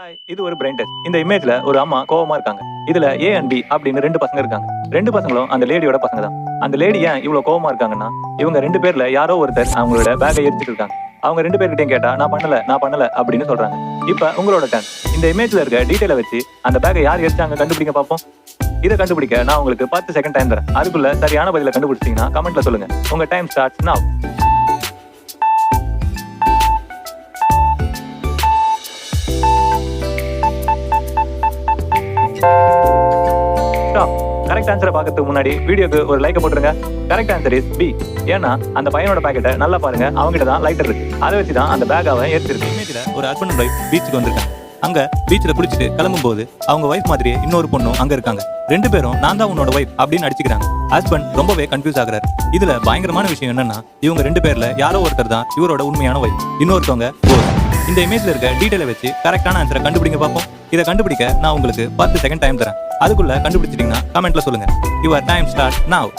Hi, இது ஒரு brain test. இந்த இமேஜ்ல ஒரு அம்மா கோவமா இருக்காங்க. இதுல ஏ அண்ட் பி அப்படின்னு ரெண்டு பசங்க இருக்காங்க. ரெண்டு பசங்களும் அந்த லேடியோட பசங்க தான். அந்த லேடி ஏன் இவ்வளவு கோவமா இருக்காங்கன்னா, இவங்க ரெண்டு பேர்ல யாரோ ஒருத்தர் அவங்களோட பேக்கை எரிச்சிட்டு இருக்காங்க. அவங்க ரெண்டு பேர்கிட்டயும் கேட்டா நான் பண்ணல அப்படின்னு சொல்றாங்க. இப்ப உங்களோட டர்ன். இந்த இமேஜ்ல இருக்க டீடைலை வச்சு அந்த பேக்கை யார் எரிச்சாங்க கண்டுபிடிங்க பார்ப்போம். இதை கண்டுபிடிக்க நான் உங்களுக்கு 10 செகண்ட் டைம் தரேன். அதுக்குள்ள சரியான பதில கண்டுபிடிச்சீங்கன்னா கமெண்ட்ல சொல்லுங்க. உங்க டைம் ஸ்டார்ட்ஸ் நவ். கரெக்ட் ஆன்சரை பார்க்கறதுக்கு முன்னாடி வீடியோக்கு ஒரு லைக் போட்டுருங்க. Correct answer is B. ஏன்னா அந்த பையனோட பாக்கெட்டை நல்லா பாருங்க, அவங்ககிட்ட தான் லைட்டர் இருக்கு. அதை வச்சு தான் அந்த பேக் அவன் எடுத்திருக்கு. இமேஜ்ல ஒரு ஹஸ்பண்ட் அண்ட் வைஃப் பீச்சுக்கு வந்திருக்காங்க. அங்க பீச்சில் குளிச்சுட்டு கிளம்பும் போது அவங்க வைஃப் மாதிரியே இன்னொரு பொண்ணும் அங்க இருக்காங்க. ரெண்டு பேரும் நான் தான் உன்னோட வைஃப் அப்படின்னு அடிச்சுக்கிறாங்க. ஹஸ்பண்ட் ரொம்பவே கன்ஃபியூஸ் ஆகுறாரு. இதுல பயங்கரமான விஷயம் என்னன்னா, இவங்க ரெண்டு பேர்ல யாரோ ஒருத்தர் தான் இவரோட உண்மையான வைஃப், இன்னொருத்தவங்க போஸ். இந்த இமேஜ்ல இருக்க டீடைலை வச்சு கரெக்டான ஆன்சரை கண்டுபிடிங்க பார்ப்போம். இதை கண்டுபிடிக்க நான் உங்களுக்கு 10 செகண்ட் டைம் தரேன். அதுக்குள்ள கண்டுபிடிச்சிட்டீங்கன்னா கமெண்ட்ல சொல்லுங்க. Your time start now.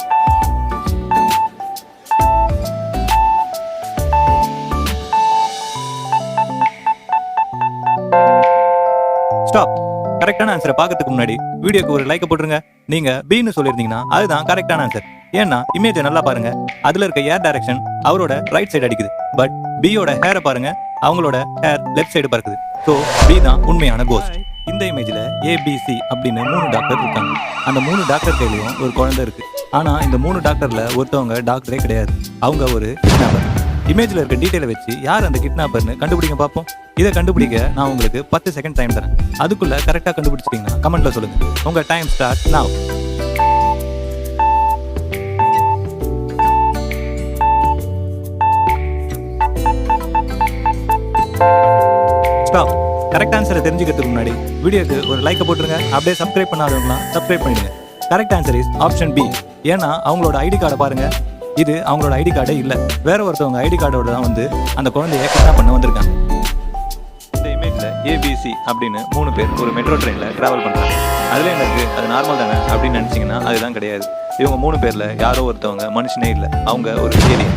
Stop. கரெக்டான ஆன்சரை பார்க்கறதுக்கு முன்னாடி வீடியோக்கு ஒரு லைக் போட்டுருங்க. நீங்க பின்னு சொல்லிருந்தீங்கன்னா அதுதான் கரெக்டான ஆன்சர். ஏன்னா இமேஜை நல்லா பாருங்க, அதுல இருக்க ஏர் டைரக்ஷன் அவரோட ரைட் சைடு அடிக்குது. பட் பியோட ஹேரை பாருங்க, அவங்களோட ஹேர் லெஃப்ட் சைடு பறக்குது. ஸோ பி தான் உண்மையான கோஸ்ட். இந்த இமேஜ்ல ஏபிசி அப்படின்னு 3 டாக்டர் இருக்காங்க. அந்த 3 டாக்டர் கையிலையும் ஒரு குழந்தை இருக்கு. ஆனா இந்த 3 டாக்டர்ல ஒருத்தவங்க டாக்டரே கிடையாது, அவங்க ஒரு கிட்னாப்பர். இமேஜ்ல இருக்க டீடைலை வச்சு யார் அந்த கிட்னாப்பர்னு கண்டுபிடிங்க பார்ப்போம். இதை கண்டுபிடிக்க நான் உங்களுக்கு 10 செகண்ட் டைம் தரேன். அதுக்குள்ள கரெக்டா கண்டுபிடிச்சிட்டீங்கன்னா கமெண்ட்ல சொல்லுங்க. உங்க time start now. Stop. Correct ஆன்சரை தெரிஞ்சுக்கிறதுக்கு முன்னாடி வீடியோக்கு ஒரு லைக் போட்டுருங்க. அப்படியே சப்ஸ்கிரைப் பண்ணாதவங்களாம் சப்ஸ்கிரைப் பண்ணிடுங்க. Correct answer is option B. ஏன்னா அவங்களோட ஐடி கார்டை பாருங்க, இது அவங்களோட ஐடி கார்டே இல்லை, வேற ஒருத்தவங்க ஐடி கார்டோட தான் வந்து அந்த குழந்தைய கிட்னாப் பண்ண வந்திருக்காங்க. இந்த இமேஜ்ல ஏபிசி அப்படின்னு 3 பேர் ஒரு மெட்ரோ ட்ரெயின்ல டிராவல் பண்றாங்க. அதுல எனக்கு அது நார்மல் தானே அப்படின்னு நினைச்சீங்கன்னா அதுதான் கிடையாது. இவங்க 3 பேர்ல யாரோ ஒருத்தவங்க மனுஷனே இல்லை, அவங்க ஒரு ஏலியன்.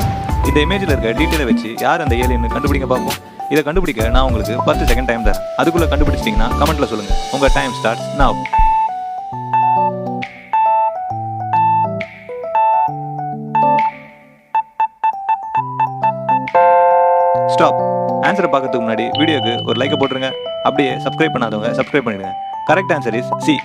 இந்த இமேஜ்ல இருக்க டீடைலை வச்சு யார் அந்த ஏலியன் கண்டுபிடிங்க பார்ப்போம். இதை கண்டுபிடிக்க நான் உங்களுக்கு 10 செகண்ட் டைம் தரேன். அதுக்குள்ள கண்டுபிடிச்சிட்டீங்கன்னா கமெண்ட்ல சொல்லுங்க. உங்க டைம் ஸ்டார்ட் நவ். ஸ்டாப். ஆன்சரை பார்க்கறதுக்கு முன்னாடி வீடியோக்கு ஒரு லைக் போட்டுருங்க. அப்படியே சப்ஸ்கிரைப் பண்ணாதவங்க சப்ஸ்கிரைப் பண்ணிடுங்க. Correct answer is C.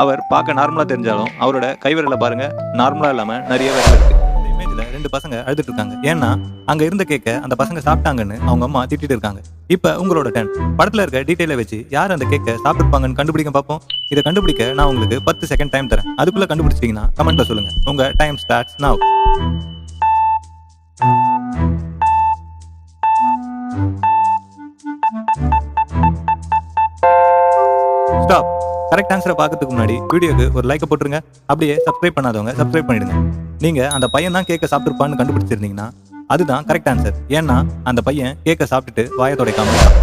அவர் பார்க்க நார்மலா தெரிஞ்சாலும் அவரோட கைவிரலை பாருங்க, நார்மலா இல்லாம நிறைய விரல் இருக்கு. இந்த இமேஜ்ல 2 பசங்க அழுதுட்டு இருக்காங்க. ஏன்னா அங்க இருந்த கேக்க அந்த பசங்க சாப்பிட்டாங்கன்னு அவங்க அம்மா திட்டிட்டு இருக்காங்க. இப்ப உங்களோட டர்ன். படத்துல இருக்க டீடைலை வச்சு யார் அந்த கேக்க சாப்பிட்டுருப்பாங்கன்னு கண்டுபிடிக்க பார்ப்போம். இதை கண்டுபிடிக்க நான் உங்களுக்கு 10 செகண்ட் டைம் தரேன். அதுக்குள்ள கண்டுபிடிச்சிட்டீங்கன்னா கமெண்ட்ல சொல்லுங்க. உங்க time starts now. Stop. Correct ஆன்சரை பார்க்கறதுக்கு முன்னாடி வீடியோக்கு ஒரு லைக் போட்டுருங்க. அப்படியே சப்ஸ்கிரைப் பண்ணாதவங்க சப்ஸ்கிரைப் பண்ணிடுங்க. நீங்க அந்த பையன் தான் கேக்க சாப்பிட்டுருப்பான்னு கண்டுபிடிச்சிருந்தீங்கன்னா அதுதான் கரெக்ட் ஆன்சர். ஏன்னா அந்த பையன் கேக்க சாப்பிட்டுட்டு வாயை துடைக்காம இருக்கான்.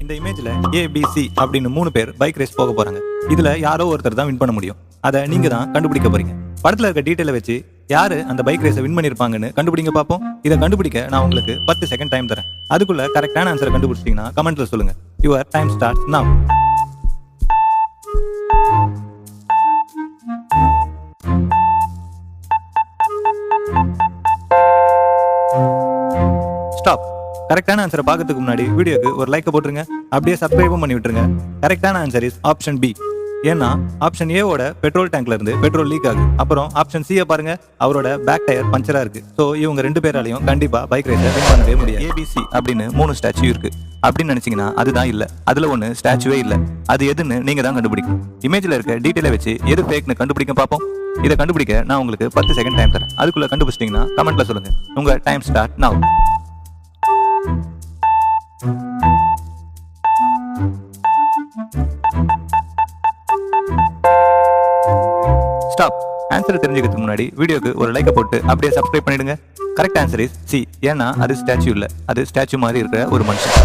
இந்த இமேஜ்ல ஏபிசி அப்படின்னு 3 பேர் பைக் ரேஸ் போக போறாங்க. இதுல யாரோ ஒருத்தர் தான் வின் பண்ண முடியும். அதை நீங்க தான் கண்டுபிடிக்க போறீங்க. படத்துல இருக்க டீடைலை வச்சு யாரு அந்த பைக் ரேஸை வின் பண்ணிருப்பாங்கன்னு கண்டுபிடிங்க பார்ப்போம். இதை கண்டுபிடிக்க நான் உங்களுக்கு 10 செகண்ட் டைம் தரேன். அதுக்குள்ள கரெக்டான ஆன்சரை கண்டுபிடிச்சிட்டீங்கன்னா கமெண்ட்ல சொல்லுங்க. Your time starts now. Stop. கரெக்டான ஆன்சரை பார்க்கறதுக்கு முன்னாடி வீடியோக்கு ஒரு லைக் போட்டுருங்க. அப்படியே சப்ஸ்கிரைபும் பண்ணி விட்டுருங்க. கரெக்டான ஆன்சர் இஸ் ஆப்ஷன் பி. ஏன்னா ஆப்ஷன் ஏவோட பெட்ரோல் டேங்க்ல இருந்து பெட்ரோல் லீக் ஆகுது. அப்புறம் ஆப்ஷன் சியை பாருங்க, அவரோட பேக் டயர் பஞ்சரா இருக்கு. ஸோ இவங்க 2 பேராலையும் கண்டிப்பா பைக் ரேஸை வின் பண்ணவே முடியாது. ஏபிசி அப்படின்னு 3 ஸ்டாச்சு இருக்கு அப்படின்னு நினைச்சீங்கன்னா அதுதான் இல்ல. அதுல ஒண்ணு ஸ்டாச்சுவே இல்ல. அது எதுன்னு நீங்க தான் கண்டுபிடிக்கணும். இமேஜ்ல இருக்க டீடைலை வச்சு எது ஃபேக்னு கண்டுபிடிக்க பார்ப்போம். இதை கண்டுபிடிக்க நான் உங்களுக்கு 10 செகண்ட் டைம் தரேன். அதுக்குள்ள கண்டுபிடிச்சிட்டீங்கன்னா கமெண்ட்ல சொல்லுங்க. உங்க டைம் ஸ்டார்ட் நவ். ஸ்டாப். ஆன்சரை தெரிஞ்சுக்கிறதுக்கு முன்னாடி வீடியோக்கு ஒரு லைக் போட்டு அப்படியே சப்ஸ்கிரைப் பண்ணிடுங்க. Correct answer is C. ஏன்னா அது ஸ்டாச்சு இல்ல, அது ஸ்டாச்சு மாதிரி இருக்கிற ஒரு மனுஷன்.